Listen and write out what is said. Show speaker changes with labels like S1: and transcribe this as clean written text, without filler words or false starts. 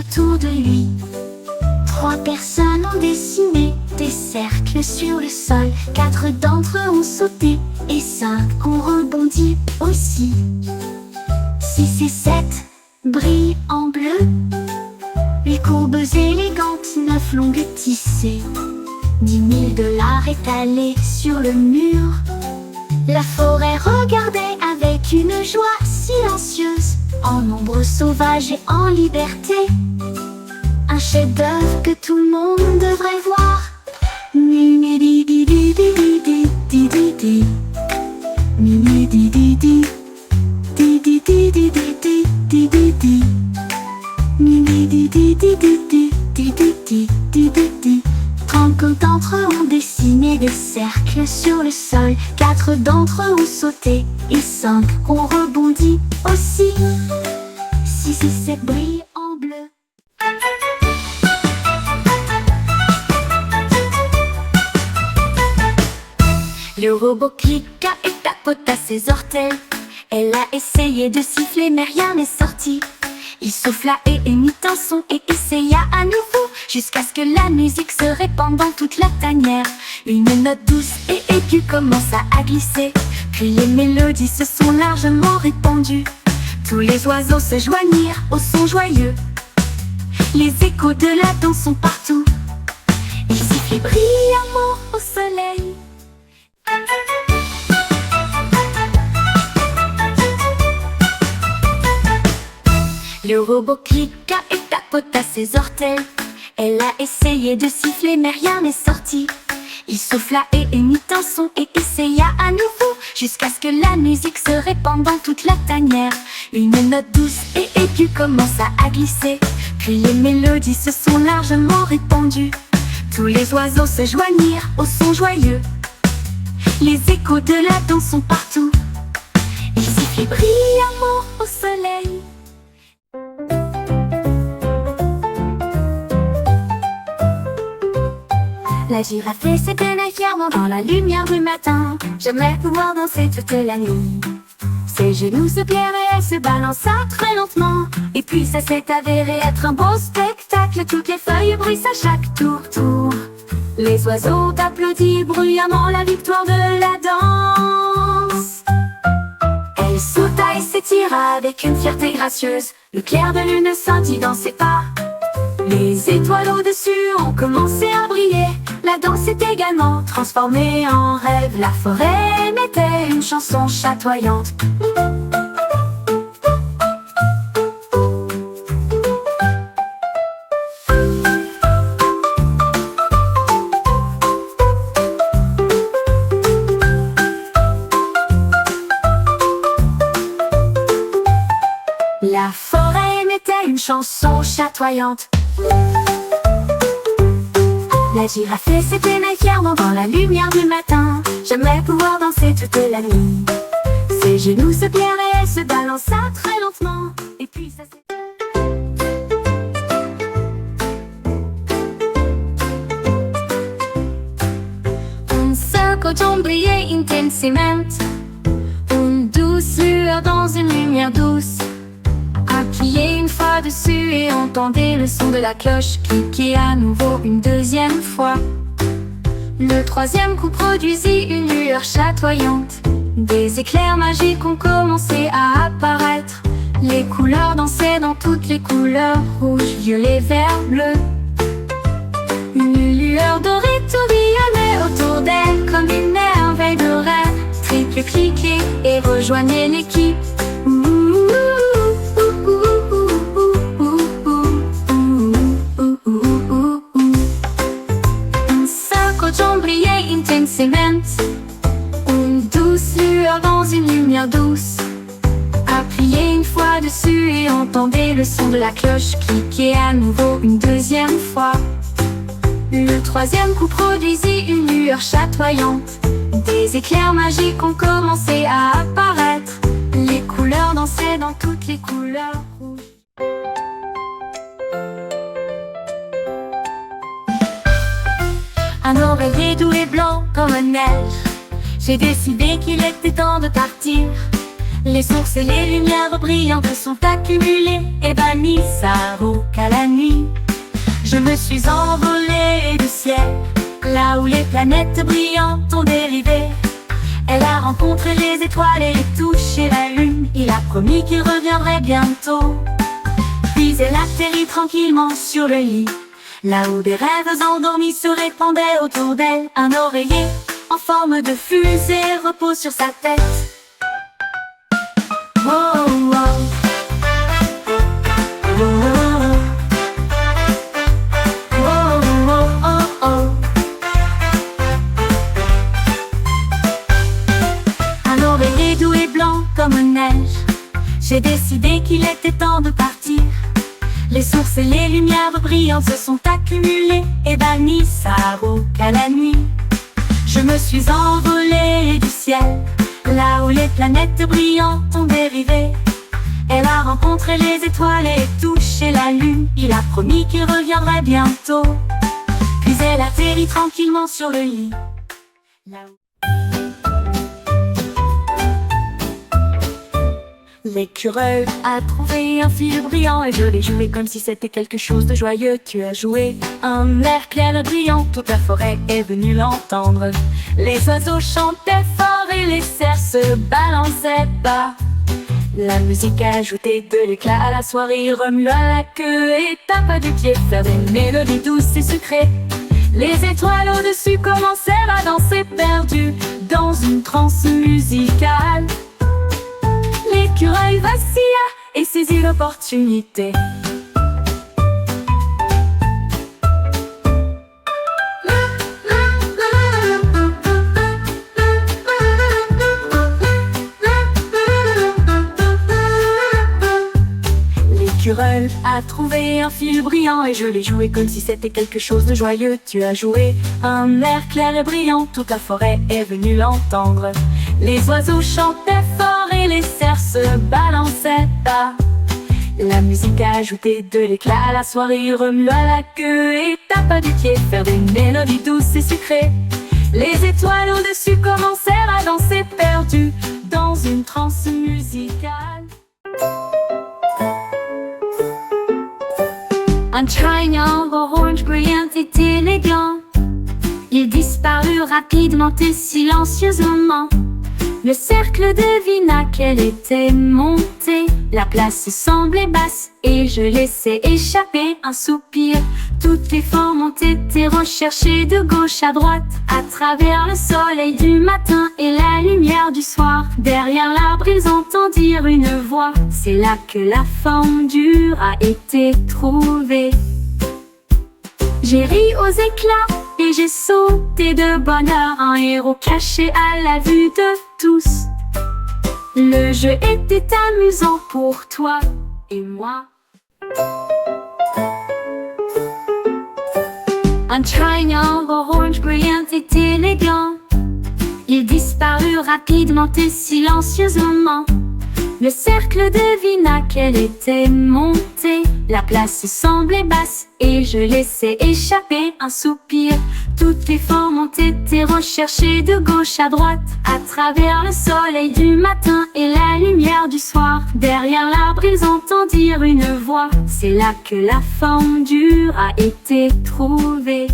S1: autour de lui. 3 personnes ont dessiné des cercles sur le sol. 4 d'entre eux ont sauté et 5 ont rebondi aussi. 6 et 7 brillent en bleu. 8 courbes élégantes, 9 longues tissées. 10 000 $ étalés sur le mur. La forêt regardait avec une joie silencieuse, en ombre sauvage et en liberté. Un chef-d'œuvre que tout le monde devrait voir. D'entre eux ont dessiné des cercles sur le sol. 4 d'entre eux ont sauté et 5 ont rebondi aussi. 6 et 7 brillent en bleu. Le robot cliqua et tapota ses orteils. Elle a essayé de siffler mais rien n'est sorti. Il souffla et émit un son et essaya à nouveau, jusqu'à ce que la musique se répande dans toute la tanière. Une note douce et aiguë commença à glisser, puis les mélodies se sont largement répandues. Tous les oiseaux se joignirent au son joyeux. Les échos de la danse sont partout. Ils sifflaient brillamment au soleil. Le robot cliqua et tapota ses orteils. Elle a essayé de siffler mais rien n'est sorti. Il souffla et émit un son et essaya à nouveau, jusqu'à ce que la musique se répande dans toute la tanière. Une note douce et aiguë commença à glisser, puis les mélodies se sont largement répandues. Tous les oiseaux se joignirent au son joyeux. Les échos de la danse sont partout. Ils sifflaient brillamment au soleil. La girafe s'éteignait fièrement dans la lumière du matin. J'aimerais pouvoir danser toute la nuit. Ses genoux se plièrent et elle se balança très lentement. Et puis ça s'est avéré être un beau spectacle. Toutes les feuilles bruissent à chaque tour. Les oiseaux applaudissent bruyamment la victoire de la danse. Elle sauta et s'étira avec une fierté gracieuse. Le clair de lune scintille dans ses pas. Les étoiles au-dessus ont commencé à briller. La danse s'est également transformée en rêve. La forêt émettait une chanson chatoyante. La forêt émettait une chanson chatoyante. La girafe s'éteignait fièrement dans la lumière du matin. J'aimerais pouvoir danser toute la nuit. Ses genoux se plièrent et elle se balança très lentement. Et puis ça s'est... Un seul coton brillait intensément. Une douce lueur dans une lumière douce. Appuyez une fois dessus et entendez le son de la cloche cliquer à nouveau une deuxième fois. Le troisième coup produisit une lueur chatoyante. Des éclairs magiques ont commencé à apparaître. Les couleurs dansaient dans toutes les couleurs, rouge, violet, vert, bleu. Une lueur dorée tourbillonnait autour d'elle comme une merveille de rêve. Triple cliquez et rejoignez l'équipe. Une douce lueur dans une lumière douce. Appuyez une fois dessus et entendez le son de la cloche cliquer à nouveau une deuxième fois. Le troisième coup produisit une lueur chatoyante. Des éclairs magiques ont commencé à apparaître. Les couleurs dansaient dans toutes les couleurs rouges. Un oreiller doux et blanc comme neige. J'ai décidé qu'il était temps de partir. Les sources et les lumières brillantes sont accumulées et bannies sa roue qu'à la nuit. suis envolée du ciel, là où les planètes brillantes ont dérivé. Elle a rencontré les étoiles et touché la lune. Il a promis qu'il reviendrait bientôt. Puis elle atterrit tranquillement sur le lit, là où des rêves endormis se répandaient autour d'elle. Un oreiller en forme de fusée repose sur sa tête. Oh, oh, oh. Comme neige, j'ai décidé qu'il était temps de partir. Les sources et les lumières brillantes se sont accumulées et bannissent à la nuit. Je me suis envolée du ciel, là où les planètes brillantes ont dérivé. Elle a rencontré les étoiles et touché la lune. Il a promis qu'il reviendrait bientôt. Puis elle atterrit tranquillement sur le lit, là où... L'écureuil a trouvé un fil brillant et je l'ai joué comme si c'était quelque chose de joyeux. Tu as joué un air clair et brillant, toute la forêt est venue l'entendre. Les oiseaux chantaient fort et les cerfs se balançaient bas. La musique a ajouté de l'éclat à la soirée, remua la queue et tapa du pied, faire des mélodies douces et sucrées. Les étoiles au-dessus commencèrent à danser perdues dans une transe musicale. L'écureuil vacilla et saisit l'opportunité. L'écureuil a trouvé un fil brillant et je l'ai joué comme si c'était quelque chose de joyeux. Tu as joué un air clair et brillant, toute la forêt est venue l'entendre. Les oiseaux chantaient fort et les cerfs se balançaient bas. La musique a ajouté de l'éclat à la soirée, remua la queue et tapa du pied, faire des mélodies douces et sucrées. Les étoiles au-dessus commencèrent à danser perdues dans une transe musicale. Un triangle orange brillant et élégant, il disparut rapidement et silencieusement. Le cercle devina qu'elle était montée. La place semblait basse et je laissais échapper un soupir. Toutes les formes ont été recherchées de gauche à droite, à travers le soleil du matin et la lumière du soir. Derrière l'arbre ils entendirent une voix. C'est là que la forme dure a été trouvée. J'ai ri aux éclats et j'ai sauté de bonheur, un héros caché à la vue de tous. Le jeu était amusant pour toi et moi. Un triangle orange brillant et élégant, il disparut rapidement et silencieusement. Le cercle devina qu'elle était montée. La place semblait basse et je laissais échapper un soupir. Toutes les formes ont été recherchées de gauche à droite, à travers le soleil du matin et la lumière du soir. Derrière l'arbre ils entendirent une voix. C'est là que la forme dure a été trouvée.